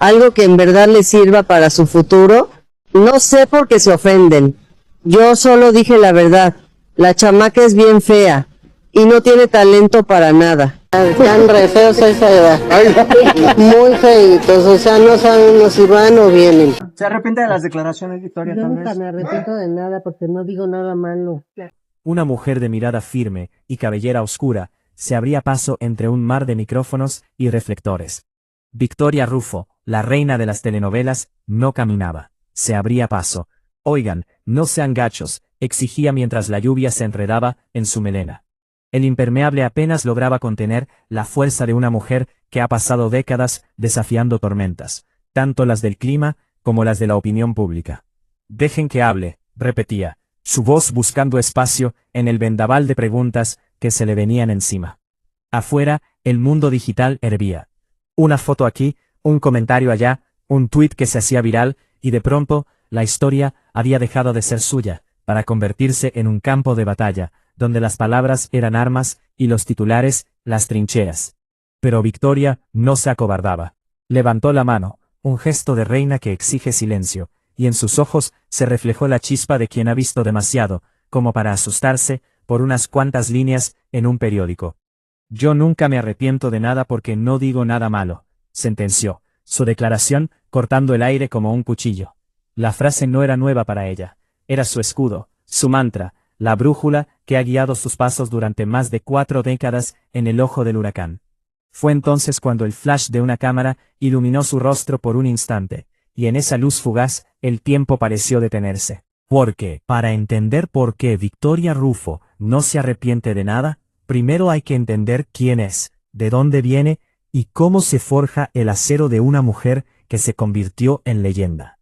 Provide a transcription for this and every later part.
algo que en verdad les sirva para su futuro. No sé por qué se ofenden. Yo solo dije la verdad. La chamaca es bien fea y no tiene talento para nada. Están re feos a esa edad. Muy feitos, o sea, no sabemos si van o vienen. ¿Se arrepiente de las declaraciones, Victoria? Yo nunca me arrepiento de nada porque no digo nada malo. Una mujer de mirada firme y cabellera oscura se abría paso entre un mar de micrófonos y reflectores. Victoria Rufo, la reina de las telenovelas, no caminaba, se abría paso. Oigan, no sean gachos, exigía mientras la lluvia se enredaba en su melena. El impermeable apenas lograba contener la fuerza de una mujer que ha pasado décadas desafiando tormentas, tanto las del clima como las de la opinión pública. Dejen que hable, repetía, su voz buscando espacio en el vendaval de preguntas que se le venían encima. Afuera, el mundo digital hervía. Una foto aquí, un comentario allá, un tuit que se hacía viral, y de pronto, la historia había dejado de ser suya, para convertirse en un campo de batalla, donde las palabras eran armas y los titulares, las trincheras. Pero Victoria no se acobardaba. Levantó la mano, un gesto de reina que exige silencio, y en sus ojos se reflejó la chispa de quien ha visto demasiado, como para asustarse por unas cuantas líneas en un periódico. Yo nunca me arrepiento de nada porque no digo nada malo, sentenció, su declaración cortando el aire como un cuchillo. La frase no era nueva para ella, era su escudo, su mantra, la brújula que ha guiado sus pasos durante más de 4 décadas en el ojo del huracán. Fue entonces cuando el flash de una cámara iluminó su rostro por un instante, y en esa luz fugaz, el tiempo pareció detenerse. Porque, para entender por qué Victoria Rufo no se arrepiente de nada, primero hay que entender quién es, de dónde viene, y cómo se forja el acero de una mujer que se convirtió en leyenda.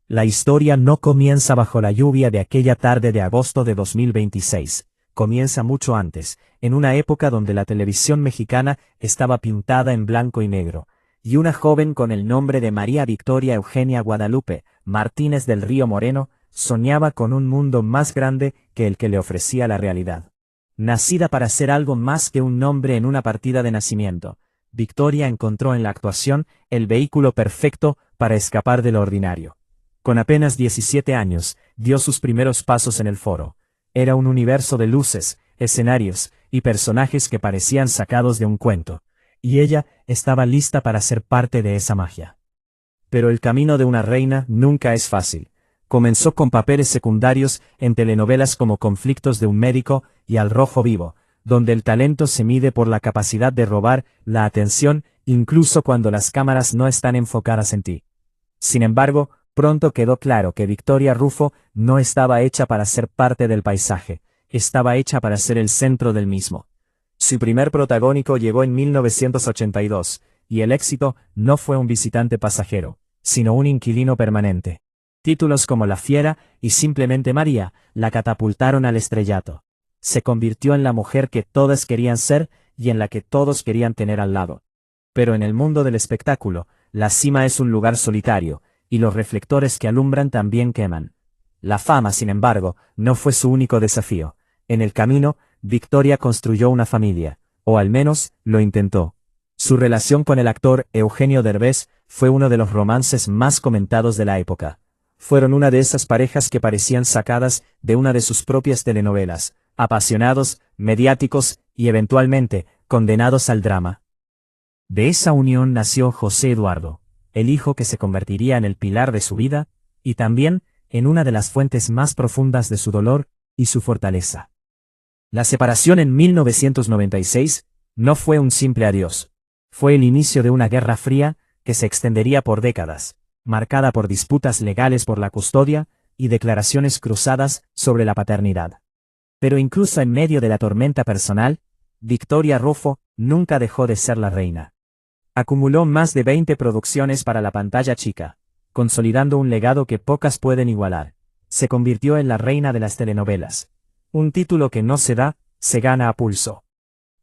La historia no comienza bajo la lluvia de aquella tarde de agosto de 2026, comienza mucho antes, en una época donde la televisión mexicana estaba pintada en blanco y negro, y una joven con el nombre de María Victoria Eugenia Guadalupe Martínez del Río Moreno soñaba con un mundo más grande que el que le ofrecía la realidad. Nacida para ser algo más que un nombre en una partida de nacimiento, Victoria encontró en la actuación el vehículo perfecto para escapar de lo ordinario. Con apenas 17 años, dio sus primeros pasos en el foro. Era un universo de luces, escenarios y personajes que parecían sacados de un cuento, y ella estaba lista para ser parte de esa magia. Pero el camino de una reina nunca es fácil. Comenzó con papeles secundarios en telenovelas como Conflictos de un médico y Al rojo vivo, donde el talento se mide por la capacidad de robar la atención incluso cuando las cámaras no están enfocadas en ti. Sin embargo, pronto quedó claro que Victoria Rufo no estaba hecha para ser parte del paisaje, estaba hecha para ser el centro del mismo. Su primer protagónico llegó en 1982, y el éxito no fue un visitante pasajero, sino un inquilino permanente. Títulos como La Fiera y Simplemente María la catapultaron al estrellato. Se convirtió en la mujer que todas querían ser y en la que todos querían tener al lado. Pero en el mundo del espectáculo, la cima es un lugar solitario, y los reflectores que alumbran también queman. La fama, sin embargo, no fue su único desafío. En el camino, Victoria construyó una familia, o al menos, lo intentó. Su relación con el actor Eugenio Derbez fue uno de los romances más comentados de la época. Fueron una de esas parejas que parecían sacadas de una de sus propias telenovelas, apasionados, mediáticos y eventualmente condenados al drama. De esa unión nació José Eduardo, el hijo que se convertiría en el pilar de su vida, y también en una de las fuentes más profundas de su dolor y su fortaleza. La separación en 1996 no fue un simple adiós, fue el inicio de una guerra fría que se extendería por décadas, marcada por disputas legales por la custodia y declaraciones cruzadas sobre la paternidad. Pero incluso en medio de la tormenta personal, Victoria Rufo nunca dejó de ser la reina. Acumuló más de 20 producciones para la pantalla chica, consolidando un legado que pocas pueden igualar. Se convirtió en la reina de las telenovelas. Un título que no se da, se gana a pulso.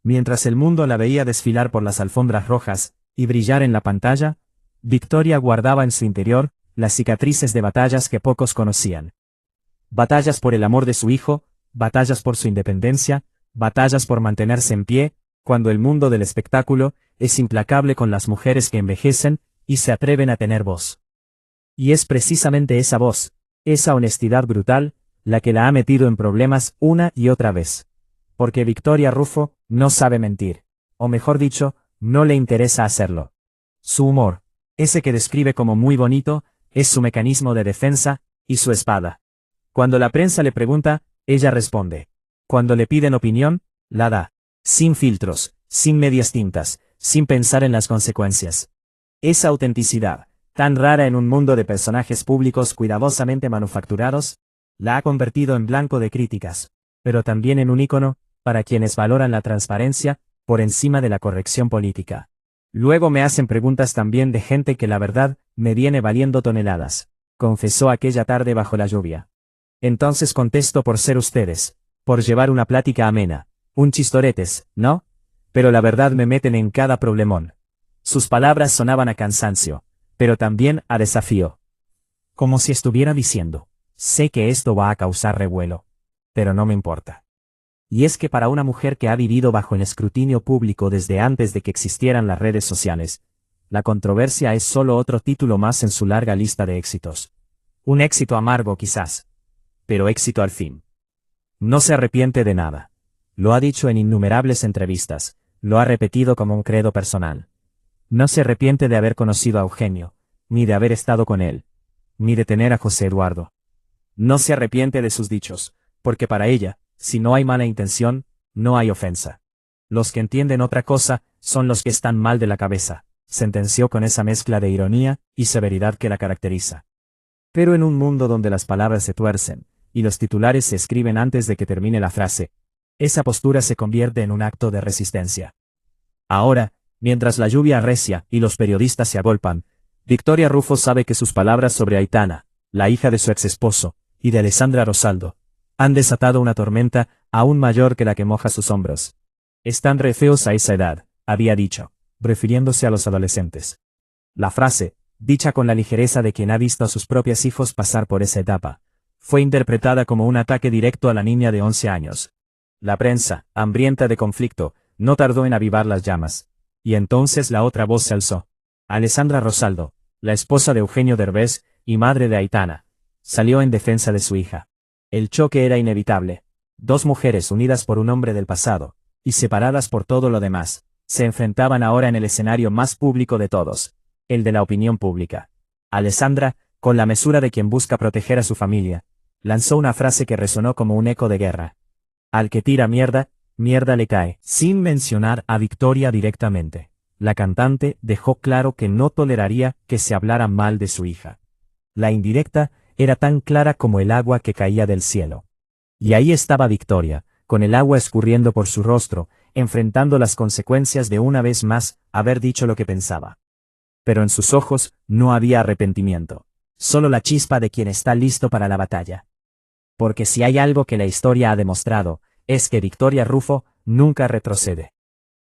Mientras el mundo la veía desfilar por las alfombras rojas y brillar en la pantalla, Victoria guardaba en su interior las cicatrices de batallas que pocos conocían. Batallas por el amor de su hijo, batallas por su independencia, batallas por mantenerse en pie, cuando el mundo del espectáculo es implacable con las mujeres que envejecen y se atreven a tener voz. Y es precisamente esa voz, esa honestidad brutal, la que la ha metido en problemas una y otra vez. Porque Victoria Rufo no sabe mentir, o mejor dicho, no le interesa hacerlo. Su humor, ese que describe como muy bonito, es su mecanismo de defensa, y su espada. Cuando la prensa le pregunta, ella responde. Cuando le piden opinión, la da. Sin filtros, sin medias tintas, sin pensar en las consecuencias. Esa autenticidad, tan rara en un mundo de personajes públicos cuidadosamente manufacturados, la ha convertido en blanco de críticas, pero también en un ícono, para quienes valoran la transparencia, por encima de la corrección política. Luego me hacen preguntas también de gente que la verdad, me viene valiendo toneladas, confesó aquella tarde bajo la lluvia. Entonces contesto por ser ustedes, por llevar una plática amena, un chistoretes, ¿no? Pero la verdad me meten en cada problemón. Sus palabras sonaban a cansancio, pero también a desafío. Como si estuviera diciendo, sé que esto va a causar revuelo, pero no me importa. Y es que para una mujer que ha vivido bajo el escrutinio público desde antes de que existieran las redes sociales, la controversia es solo otro título más en su larga lista de éxitos. Un éxito amargo quizás, pero éxito al fin. No se arrepiente de nada. Lo ha dicho en innumerables entrevistas, lo ha repetido como un credo personal. No se arrepiente de haber conocido a Eugenio, ni de haber estado con él, ni de tener a José Eduardo. No se arrepiente de sus dichos, porque para ella, si no hay mala intención, no hay ofensa. Los que entienden otra cosa, son los que están mal de la cabeza, sentenció con esa mezcla de ironía y severidad que la caracteriza. Pero en un mundo donde las palabras se tuercen, y los titulares se escriben antes de que termine la frase, esa postura se convierte en un acto de resistencia. Ahora, mientras la lluvia arrecia y los periodistas se agolpan, Victoria Rufo sabe que sus palabras sobre Aitana, la hija de su exesposo, y de Alessandra Rosaldo, han desatado una tormenta aún mayor que la que moja sus hombros. Están re feos a esa edad, había dicho, refiriéndose a los adolescentes. La frase, dicha con la ligereza de quien ha visto a sus propios hijos pasar por esa etapa, fue interpretada como un ataque directo a la niña de 11 años. La prensa, hambrienta de conflicto, no tardó en avivar las llamas. Y entonces la otra voz se alzó. Alessandra Rosaldo, la esposa de Eugenio Derbez y madre de Aitana, salió en defensa de su hija. El choque era inevitable. Dos mujeres unidas por un hombre del pasado, y separadas por todo lo demás, se enfrentaban ahora en el escenario más público de todos, el de la opinión pública. Alessandra, con la mesura de quien busca proteger a su familia, lanzó una frase que resonó como un eco de guerra. Al que tira mierda, mierda le cae. Sin mencionar a Victoria directamente, la cantante dejó claro que no toleraría que se hablara mal de su hija. La indirecta era tan clara como el agua que caía del cielo. Y ahí estaba Victoria, con el agua escurriendo por su rostro, enfrentando las consecuencias de una vez más haber dicho lo que pensaba. Pero en sus ojos no había arrepentimiento, solo la chispa de quien está listo para la batalla. Porque si hay algo que la historia ha demostrado, es que Victoria Rufo nunca retrocede.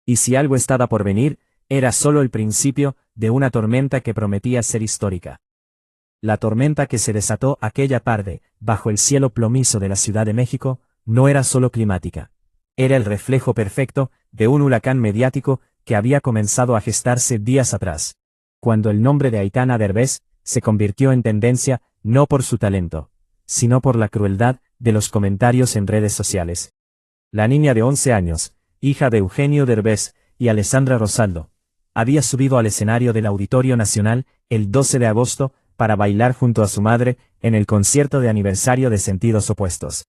Y si algo estaba por venir, era solo el principio de una tormenta que prometía ser histórica. La tormenta que se desató aquella tarde, bajo el cielo plomizo de la Ciudad de México, no era solo climática. Era el reflejo perfecto de un huracán mediático que había comenzado a gestarse días atrás, cuando el nombre de Aitana Derbez se convirtió en tendencia no por su talento, sino por la crueldad de los comentarios en redes sociales. La niña de 11 años, hija de Eugenio Derbez y Alessandra Rosaldo, había subido al escenario del Auditorio Nacional el 12 de agosto para bailar junto a su madre en el concierto de aniversario de Sentidos Opuestos.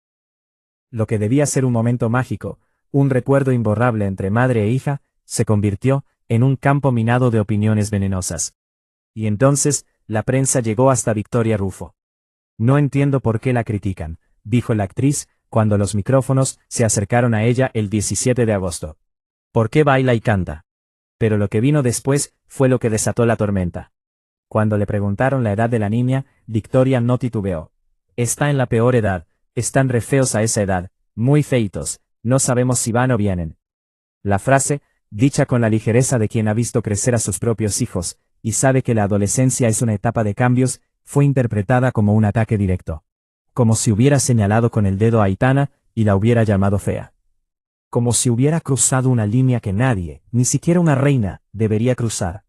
Lo que debía ser un momento mágico, un recuerdo imborrable entre madre e hija, se convirtió en un campo minado de opiniones venenosas. Y entonces, la prensa llegó hasta Victoria Rufo. No entiendo por qué la critican, dijo la actriz, cuando los micrófonos se acercaron a ella el 17 de agosto. ¿Por qué baila y canta? Pero lo que vino después fue lo que desató la tormenta. Cuando le preguntaron la edad de la niña, Victoria no titubeó. Está en la peor edad, están re feos a esa edad, muy feitos, no sabemos si van o vienen. La frase, dicha con la ligereza de quien ha visto crecer a sus propios hijos, y sabe que la adolescencia es una etapa de cambios, fue interpretada como un ataque directo. Como si hubiera señalado con el dedo a Aitana, y la hubiera llamado fea. Como si hubiera cruzado una línea que nadie, ni siquiera una reina, debería cruzar.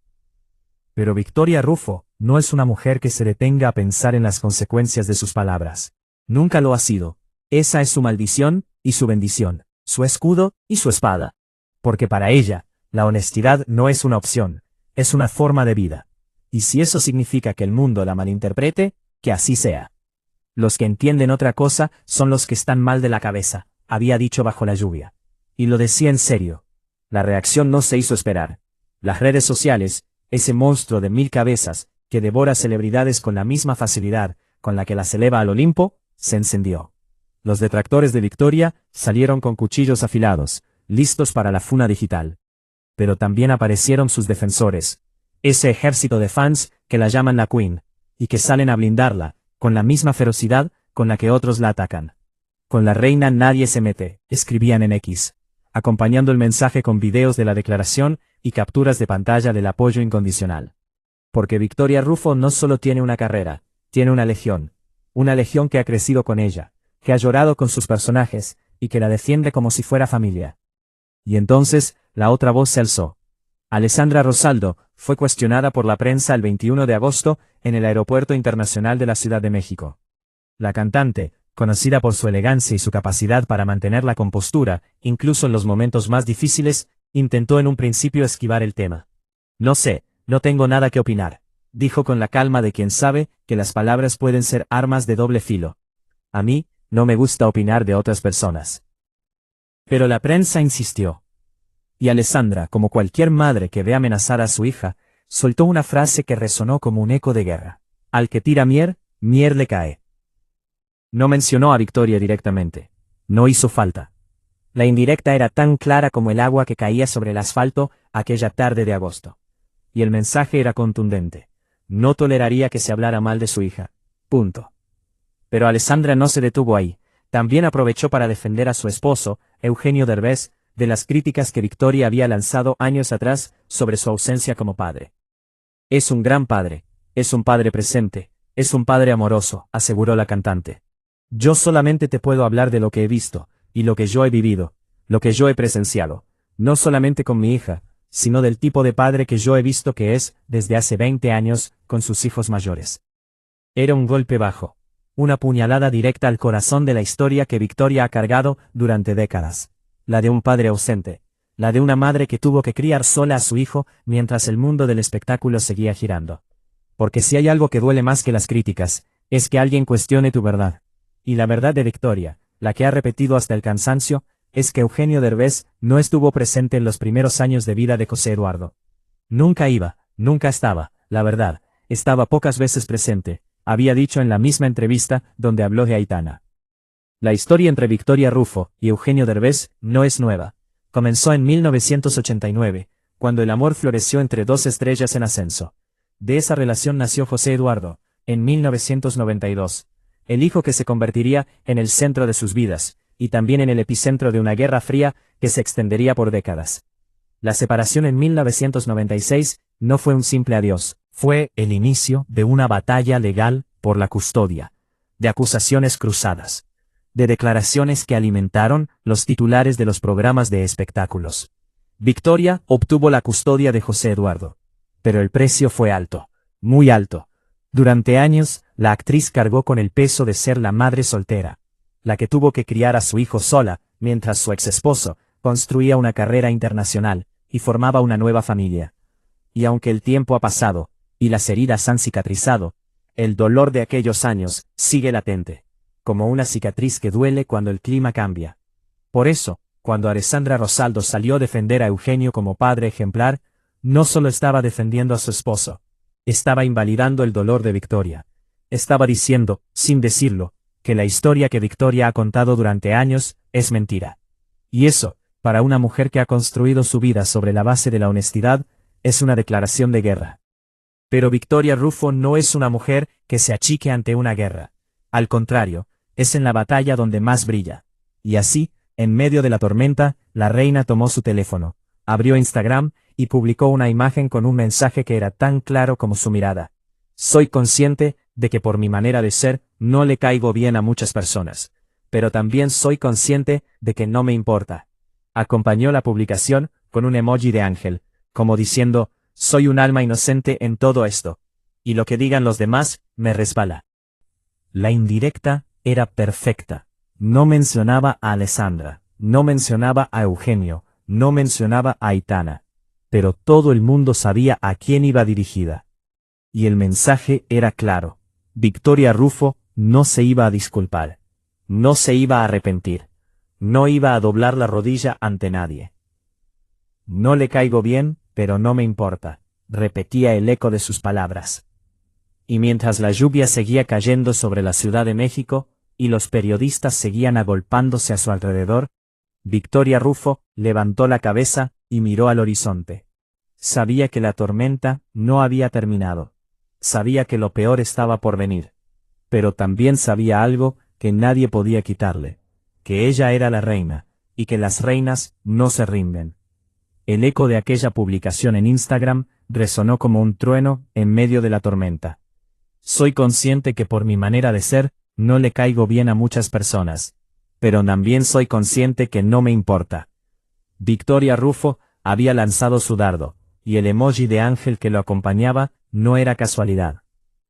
Pero Victoria Rufo no es una mujer que se detenga a pensar en las consecuencias de sus palabras. Nunca lo ha sido. Esa es su maldición y su bendición, su escudo y su espada. Porque para ella, la honestidad no es una opción, es una forma de vida. Y si eso significa que el mundo la malinterprete, que así sea. Los que entienden otra cosa son los que están mal de la cabeza, había dicho bajo la lluvia. Y lo decía en serio. La reacción no se hizo esperar. Las redes sociales, ese monstruo de 1000 cabezas, que devora celebridades con la misma facilidad con la que las eleva al Olimpo, se encendió. Los detractores de Victoria salieron con cuchillos afilados, listos para la funa digital. Pero también aparecieron sus defensores, ese ejército de fans que la llaman la Queen, y que salen a blindarla, con la misma ferocidad con la que otros la atacan. Con la reina nadie se mete, escribían en X, acompañando el mensaje con videos de la declaración y capturas de pantalla del apoyo incondicional. Porque Victoria Rufo no solo tiene una carrera, tiene una legión que ha crecido con ella, que ha llorado con sus personajes, y que la defiende como si fuera familia. Y entonces, la otra voz se alzó. Alessandra Rosaldo fue cuestionada por la prensa el 21 de agosto en el Aeropuerto Internacional de la Ciudad de México. La cantante, conocida por su elegancia y su capacidad para mantener la compostura, incluso en los momentos más difíciles, intentó en un principio esquivar el tema. No sé, no tengo nada que opinar, dijo con la calma de quien sabe que las palabras pueden ser armas de doble filo. A mí, no me gusta opinar de otras personas. Pero la prensa insistió. Y Alessandra, como cualquier madre que ve amenazar a su hija, soltó una frase que resonó como un eco de guerra. Al que tira mier, mier le cae. No mencionó a Victoria directamente. No hizo falta. La indirecta era tan clara como el agua que caía sobre el asfalto aquella tarde de agosto. Y el mensaje era contundente. No toleraría que se hablara mal de su hija. Punto. Pero Alessandra no se detuvo ahí. También aprovechó para defender a su esposo, Eugenio Derbez, de las críticas que Victoria había lanzado años atrás sobre su ausencia como padre. Es un gran padre, es un padre presente, es un padre amoroso, aseguró la cantante. Yo solamente te puedo hablar de lo que he visto, y lo que yo he vivido, lo que yo he presenciado, no solamente con mi hija, sino del tipo de padre que yo he visto que es, desde hace 20 años, con sus hijos mayores. Era un golpe bajo, una puñalada directa al corazón de la historia que Victoria ha cargado durante décadas. La de un padre ausente, la de una madre que tuvo que criar sola a su hijo mientras el mundo del espectáculo seguía girando. Porque si hay algo que duele más que las críticas, es que alguien cuestione tu verdad. Y la verdad de Victoria, la que ha repetido hasta el cansancio, es que Eugenio Derbez no estuvo presente en los primeros años de vida de José Eduardo. Nunca iba, nunca estaba, la verdad, estaba pocas veces presente, había dicho en la misma entrevista donde habló de Aitana. La historia entre Victoria Rufo y Eugenio Derbez no es nueva. Comenzó en 1989, cuando el amor floreció entre dos estrellas en ascenso. De esa relación nació José Eduardo, en 1992, el hijo que se convertiría en el centro de sus vidas, y también en el epicentro de una guerra fría que se extendería por décadas. La separación en 1996 no fue un simple adiós, fue el inicio de una batalla legal por la custodia, de acusaciones cruzadas, de declaraciones que alimentaron los titulares de los programas de espectáculos. Victoria obtuvo la custodia de José Eduardo. Pero el precio fue alto, muy alto. Durante años, la actriz cargó con el peso de ser la madre soltera, la que tuvo que criar a su hijo sola, mientras su exesposo construía una carrera internacional y formaba una nueva familia. Y aunque el tiempo ha pasado, y las heridas han cicatrizado, el dolor de aquellos años sigue latente, como una cicatriz que duele cuando el clima cambia. Por eso, cuando Alessandra Rosaldo salió a defender a Eugenio como padre ejemplar, no solo estaba defendiendo a su esposo, estaba invalidando el dolor de Victoria. Estaba diciendo, sin decirlo, que la historia que Victoria ha contado durante años es mentira. Y eso, para una mujer que ha construido su vida sobre la base de la honestidad, es una declaración de guerra. Pero Victoria Rufo no es una mujer que se achique ante una guerra. Al contrario, es en la batalla donde más brilla. Y así, en medio de la tormenta, la reina tomó su teléfono, abrió Instagram y publicó una imagen con un mensaje que era tan claro como su mirada. Soy consciente de que por mi manera de ser no le caigo bien a muchas personas, pero también soy consciente de que no me importa. Acompañó la publicación con un emoji de ángel, como diciendo, Soy un alma inocente en todo esto. Y lo que digan los demás, me resbala. La indirecta era perfecta. No mencionaba a Alessandra, no mencionaba a Eugenio, no mencionaba a Aitana. Pero todo el mundo sabía a quién iba dirigida. Y el mensaje era claro. Victoria Rufo no se iba a disculpar. No se iba a arrepentir. No iba a doblar la rodilla ante nadie. No le caigo bien, pero no me importa, repetía el eco de sus palabras. Y mientras la lluvia seguía cayendo sobre la Ciudad de México, y los periodistas seguían agolpándose a su alrededor, Victoria Rufo levantó la cabeza y miró al horizonte. Sabía que la tormenta no había terminado. Sabía que lo peor estaba por venir. Pero también sabía algo que nadie podía quitarle. Que ella era la reina, y que las reinas no se rinden. El eco de aquella publicación en Instagram resonó como un trueno en medio de la tormenta. Soy consciente que por mi manera de ser, no le caigo bien a muchas personas. Pero también soy consciente que no me importa. Victoria Rufo había lanzado su dardo, y el emoji de ángel que lo acompañaba no era casualidad.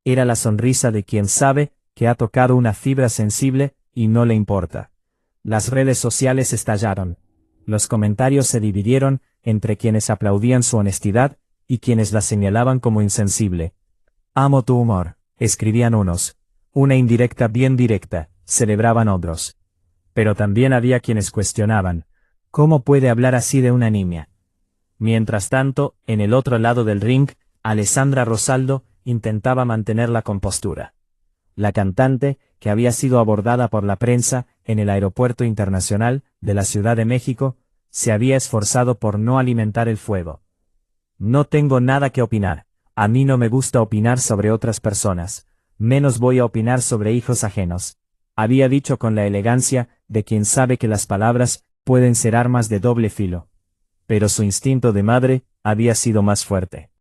Era la sonrisa de quien sabe que ha tocado una fibra sensible y no le importa. Las redes sociales estallaron. Los comentarios se dividieron entre quienes aplaudían su honestidad y quienes la señalaban como insensible. Amo tu humor, escribían unos. Una indirecta bien directa, celebraban otros. Pero también había quienes cuestionaban. ¿Cómo puede hablar así de una niña? Mientras tanto, en el otro lado del ring, Alessandra Rosaldo intentaba mantener la compostura. La cantante, que había sido abordada por la prensa en el Aeropuerto Internacional de la Ciudad de México, se había esforzado por no alimentar el fuego. No tengo nada que opinar. A mí no me gusta opinar sobre otras personas. Menos voy a opinar sobre hijos ajenos. Había dicho con la elegancia de quien sabe que las palabras pueden ser armas de doble filo. Pero su instinto de madre había sido más fuerte.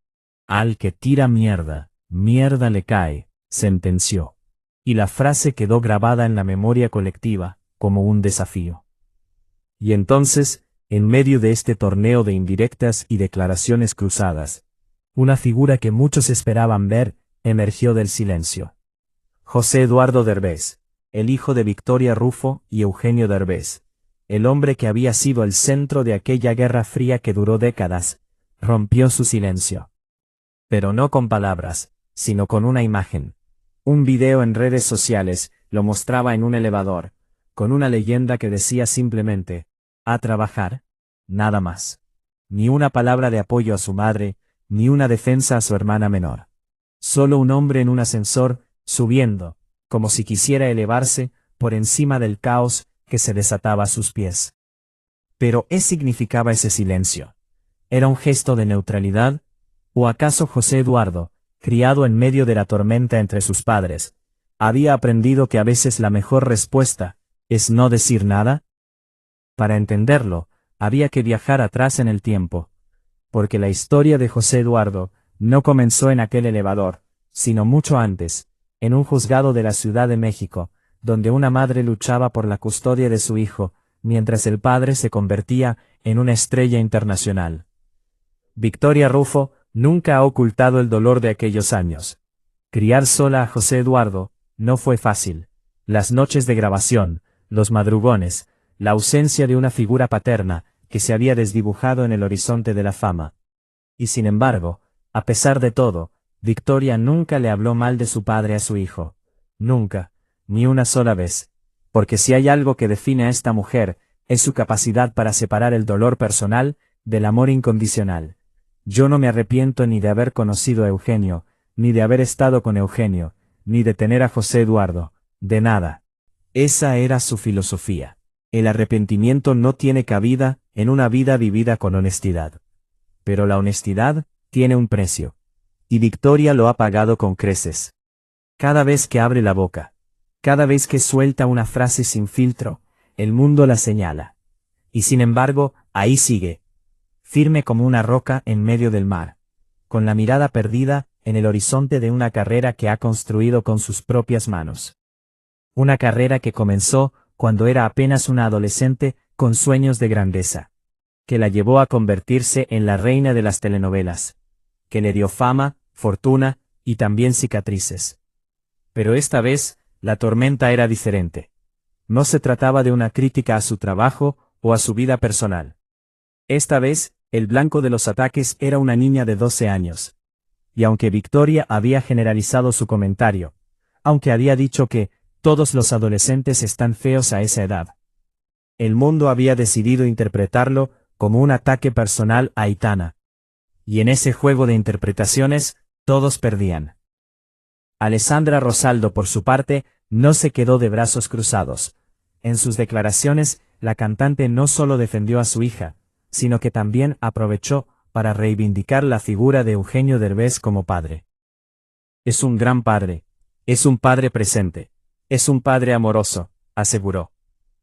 Al que tira mierda, mierda le cae, sentenció. Y la frase quedó grabada en la memoria colectiva, como un desafío. Y entonces, en medio de este torneo de indirectas y declaraciones cruzadas, una figura que muchos esperaban ver, emergió del silencio. José Eduardo Derbez, el hijo de Victoria Rufo y Eugenio Derbez, el hombre que había sido el centro de aquella guerra fría que duró décadas, rompió su silencio. Pero no con palabras, sino con una imagen. Un video en redes sociales lo mostraba en un elevador, con una leyenda que decía simplemente, a trabajar, nada más. Ni una palabra de apoyo a su madre, ni una defensa a su hermana menor. Solo un hombre en un ascensor, subiendo, como si quisiera elevarse, por encima del caos que se desataba a sus pies. Pero ¿qué significaba ese silencio? ¿Era un gesto de neutralidad? ¿O acaso José Eduardo, criado en medio de la tormenta entre sus padres, había aprendido que a veces la mejor respuesta es no decir nada? Para entenderlo, había que viajar atrás en el tiempo, porque la historia de José Eduardo no comenzó en aquel elevador, sino mucho antes, en un juzgado de la Ciudad de México, donde una madre luchaba por la custodia de su hijo, mientras el padre se convertía en una estrella internacional. Victoria Rufo nunca ha ocultado el dolor de aquellos años. Criar sola a José Eduardo no fue fácil. Las noches de grabación, los madrugones, la ausencia de una figura paterna que se había desdibujado en el horizonte de la fama. Y sin embargo, a pesar de todo, Victoria nunca le habló mal de su padre a su hijo. Nunca, ni una sola vez. Porque si hay algo que define a esta mujer, es su capacidad para separar el dolor personal del amor incondicional. Yo no me arrepiento ni de haber conocido a Eugenio, ni de haber estado con Eugenio, ni de tener a José Eduardo, de nada. Esa era su filosofía. El arrepentimiento no tiene cabida en una vida vivida con honestidad. Pero la honestidad tiene un precio. Y Victoria lo ha pagado con creces. Cada vez que abre la boca, cada vez que suelta una frase sin filtro, el mundo la señala. Y sin embargo, ahí sigue, firme como una roca en medio del mar, con la mirada perdida en el horizonte de una carrera que ha construido con sus propias manos. Una carrera que comenzó cuando era apenas una adolescente con sueños de grandeza, que la llevó a convertirse en la reina de las telenovelas, que le dio fama, fortuna y también cicatrices. Pero esta vez, la tormenta era diferente. No se trataba de una crítica a su trabajo o a su vida personal. Esta vez, el blanco de los ataques era una niña de 12 años. Y aunque Victoria había generalizado su comentario, aunque había dicho que todos los adolescentes están feos a esa edad, el mundo había decidido interpretarlo como un ataque personal a Aitana. Y en ese juego de interpretaciones, todos perdían. Alessandra Rosaldo, por su parte, no se quedó de brazos cruzados. En sus declaraciones, la cantante no solo defendió a su hija, sino que también aprovechó para reivindicar la figura de Eugenio Derbez como padre. Es un gran padre, es un padre presente, es un padre amoroso, aseguró.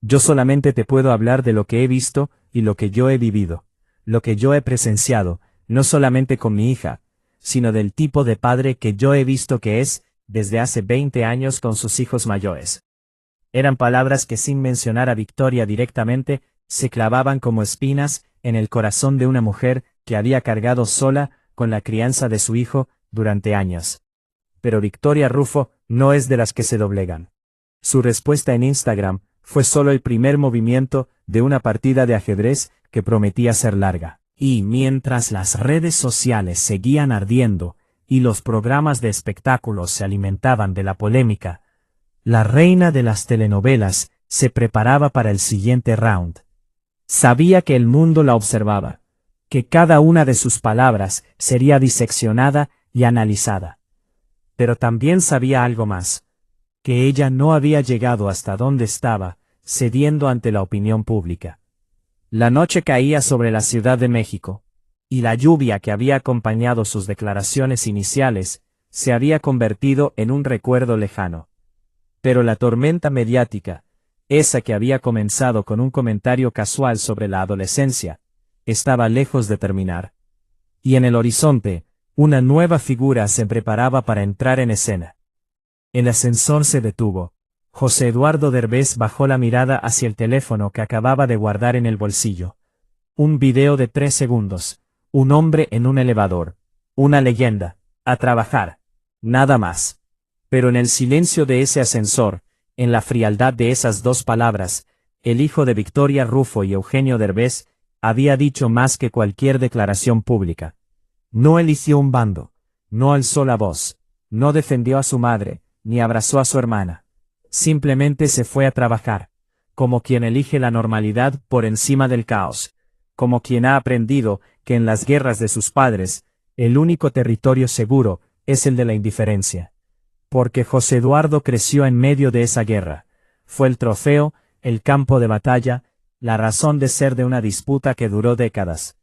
Yo solamente te puedo hablar de lo que he visto y lo que yo he vivido, lo que yo he presenciado, no solamente con mi hija, sino del tipo de padre que yo he visto que es, desde hace 20 años con sus hijos mayores. Eran palabras que sin mencionar a Victoria directamente, se clavaban como espinas en el corazón de una mujer que había cargado sola con la crianza de su hijo durante años. Pero Victoria Rufo no es de las que se doblegan. Su respuesta en Instagram fue solo el primer movimiento de una partida de ajedrez que prometía ser larga. Y mientras las redes sociales seguían ardiendo y los programas de espectáculos se alimentaban de la polémica, la reina de las telenovelas se preparaba para el siguiente round. Sabía que el mundo la observaba, que cada una de sus palabras sería diseccionada y analizada. Pero también sabía algo más, que ella no había llegado hasta donde estaba, cediendo ante la opinión pública. La noche caía sobre la Ciudad de México, y la lluvia que había acompañado sus declaraciones iniciales se había convertido en un recuerdo lejano. Pero la tormenta mediática, esa que había comenzado con un comentario casual sobre la adolescencia, estaba lejos de terminar. Y en el horizonte, una nueva figura se preparaba para entrar en escena. El ascensor se detuvo. José Eduardo Derbez bajó la mirada hacia el teléfono que acababa de guardar en el bolsillo. Un video de 3 segundos. Un hombre en un elevador. Una leyenda. A trabajar. Nada más. Pero en el silencio de ese ascensor, en la frialdad de esas dos palabras, el hijo de Victoria Rufo y Eugenio Derbez había dicho más que cualquier declaración pública. No eligió un bando. No alzó la voz. No defendió a su madre, ni abrazó a su hermana. Simplemente se fue a trabajar, como quien elige la normalidad por encima del caos, como quien ha aprendido que en las guerras de sus padres, el único territorio seguro es el de la indiferencia. Porque José Eduardo creció en medio de esa guerra, fue el trofeo, el campo de batalla, la razón de ser de una disputa que duró décadas.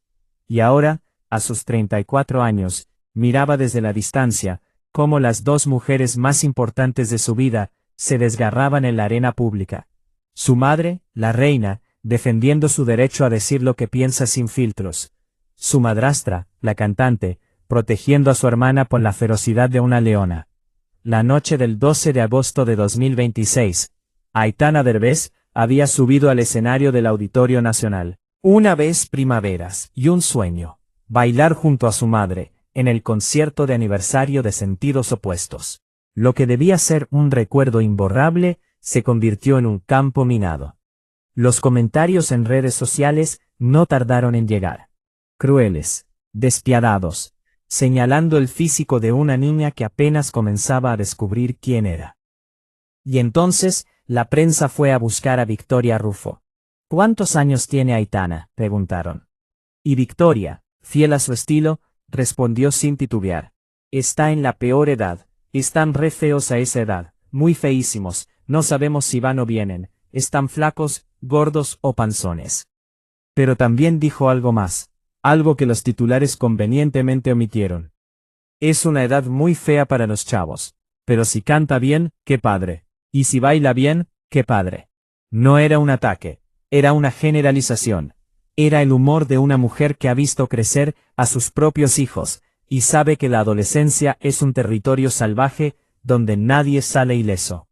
Y ahora, a sus 34 años, miraba desde la distancia, cómo las dos mujeres más importantes de su vida se desgarraban en la arena pública. Su madre, la reina, defendiendo su derecho a decir lo que piensa sin filtros. Su madrastra, la cantante, protegiendo a su hermana con la ferocidad de una leona. La noche del 12 de agosto de 2026, Aitana Derbez había subido al escenario del Auditorio Nacional. Una vez primaveras y un sueño. Bailar junto a su madre, en el concierto de aniversario de Sentidos Opuestos. Lo que debía ser un recuerdo imborrable, se convirtió en un campo minado. Los comentarios en redes sociales no tardaron en llegar. Crueles, despiadados, señalando el físico de una niña que apenas comenzaba a descubrir quién era. Y entonces, la prensa fue a buscar a Victoria Rufo. ¿Cuántos años tiene Aitana?, preguntaron. Y Victoria, fiel a su estilo, respondió sin titubear. Está en la peor edad. Están re feos a esa edad, muy feísimos, no sabemos si van o vienen, están flacos, gordos o panzones. Pero también dijo algo más, algo que los titulares convenientemente omitieron. Es una edad muy fea para los chavos, pero si canta bien, qué padre, y si baila bien, qué padre. No era un ataque, era una generalización, era el humor de una mujer que ha visto crecer a sus propios hijos, y sabe que la adolescencia es un territorio salvaje, donde nadie sale ileso.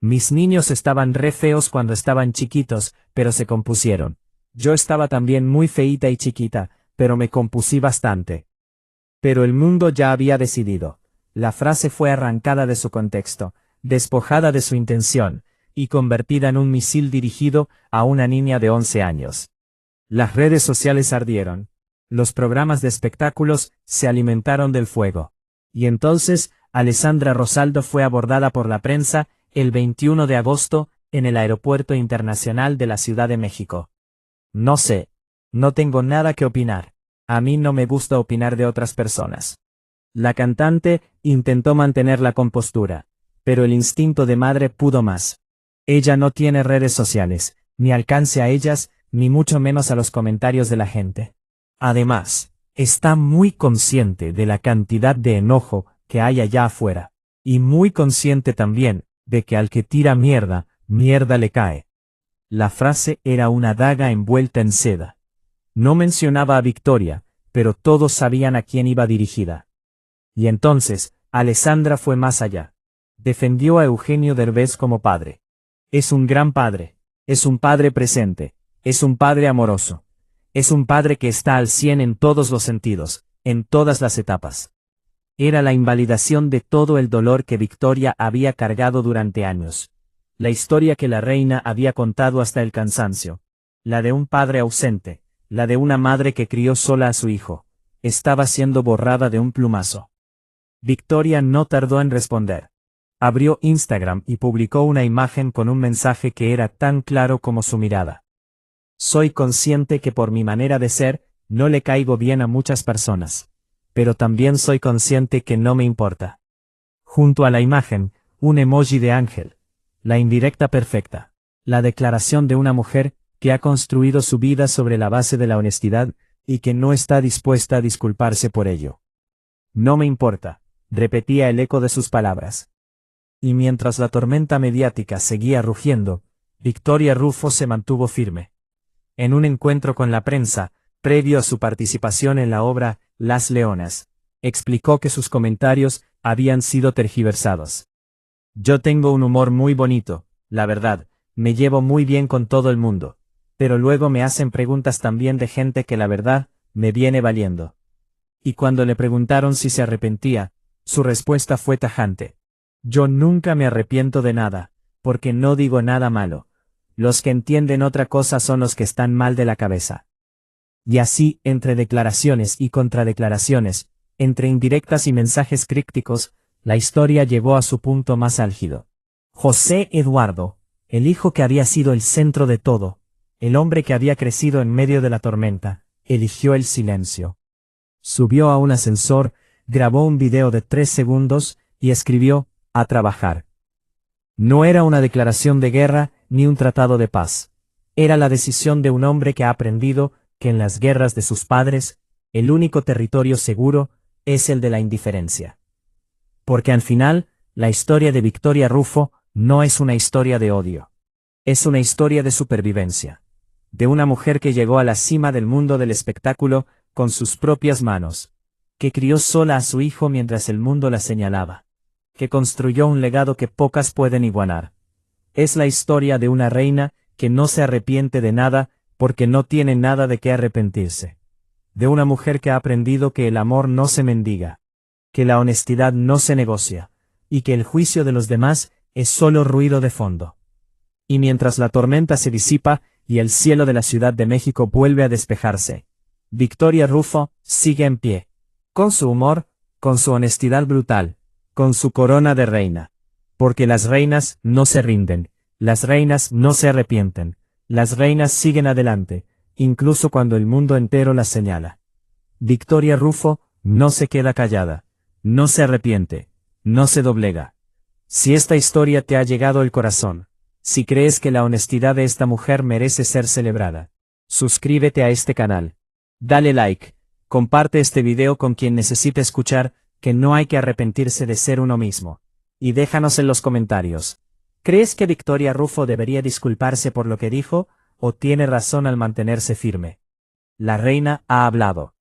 Mis niños estaban re feos cuando estaban chiquitos, pero se compusieron. Yo estaba también muy feíta y chiquita, pero me compusí bastante. Pero el mundo ya había decidido. La frase fue arrancada de su contexto, despojada de su intención, y convertida en un misil dirigido a una niña de 11 años. Las redes sociales ardieron. Los programas de espectáculos se alimentaron del fuego. Y entonces, Alessandra Rosaldo fue abordada por la prensa el 21 de agosto en el Aeropuerto Internacional de la Ciudad de México. No sé. No tengo nada que opinar. A mí no me gusta opinar de otras personas. La cantante intentó mantener la compostura, pero el instinto de madre pudo más. Ella no tiene redes sociales, ni alcance a ellas, ni mucho menos a los comentarios de la gente. Además, está muy consciente de la cantidad de enojo que hay allá afuera, y muy consciente también de que al que tira mierda, mierda le cae. La frase era una daga envuelta en seda. No mencionaba a Victoria, pero todos sabían a quién iba dirigida. Y entonces, Alessandra fue más allá. Defendió a Eugenio Derbez como padre. Es un gran padre. Es un padre presente. Es un padre amoroso. Es un padre que está al 100 en todos los sentidos, en todas las etapas. Era la invalidación de todo el dolor que Victoria había cargado durante años. La historia que la reina había contado hasta el cansancio. La de un padre ausente, la de una madre que crió sola a su hijo, estaba siendo borrada de un plumazo. Victoria no tardó en responder. Abrió Instagram y publicó una imagen con un mensaje que era tan claro como su mirada. Soy consciente que por mi manera de ser, no le caigo bien a muchas personas. Pero también soy consciente que no me importa. Junto a la imagen, un emoji de ángel. La indirecta perfecta. La declaración de una mujer que ha construido su vida sobre la base de la honestidad y que no está dispuesta a disculparse por ello. No me importa, repetía el eco de sus palabras. Y mientras la tormenta mediática seguía rugiendo, Victoria Rufo se mantuvo firme. En un encuentro con la prensa, previo a su participación en la obra Las Leonas, explicó que sus comentarios habían sido tergiversados. Yo tengo un humor muy bonito, la verdad, me llevo muy bien con todo el mundo, pero luego me hacen preguntas también de gente que la verdad, me viene valiendo. Y cuando le preguntaron si se arrepentía, su respuesta fue tajante. Yo nunca me arrepiento de nada, porque no digo nada malo. Los que entienden otra cosa son los que están mal de la cabeza. Y así, entre declaraciones y contradeclaraciones, entre indirectas y mensajes crípticos, la historia llegó a su punto más álgido. José Eduardo, el hijo que había sido el centro de todo, el hombre que había crecido en medio de la tormenta, eligió el silencio. Subió a un ascensor, grabó un video de 3 segundos y escribió, a trabajar. No era una declaración de guerra ni un tratado de paz. Era la decisión de un hombre que ha aprendido que en las guerras de sus padres, el único territorio seguro es el de la indiferencia. Porque al final, la historia de Victoria Rufo no es una historia de odio. Es una historia de supervivencia. De una mujer que llegó a la cima del mundo del espectáculo con sus propias manos. Que crió sola a su hijo mientras el mundo la señalaba. Que construyó un legado que pocas pueden igualar. Es la historia de una reina que no se arrepiente de nada porque no tiene nada de qué arrepentirse. De una mujer que ha aprendido que el amor no se mendiga. Que la honestidad no se negocia. Y que el juicio de los demás es solo ruido de fondo. Y mientras la tormenta se disipa y el cielo de la Ciudad de México vuelve a despejarse, Victoria Rufo sigue en pie. Con su humor, con su honestidad brutal, con su corona de reina. Porque las reinas no se rinden, las reinas no se arrepienten, las reinas siguen adelante, incluso cuando el mundo entero las señala. Victoria Rufo no se queda callada, no se arrepiente, no se doblega. Si esta historia te ha llegado al corazón, si crees que la honestidad de esta mujer merece ser celebrada, suscríbete a este canal. Dale like, comparte este video con quien necesite escuchar que no hay que arrepentirse de ser uno mismo. Y déjanos en los comentarios. ¿Crees que Victoria Rufo debería disculparse por lo que dijo, o tiene razón al mantenerse firme? La reina ha hablado.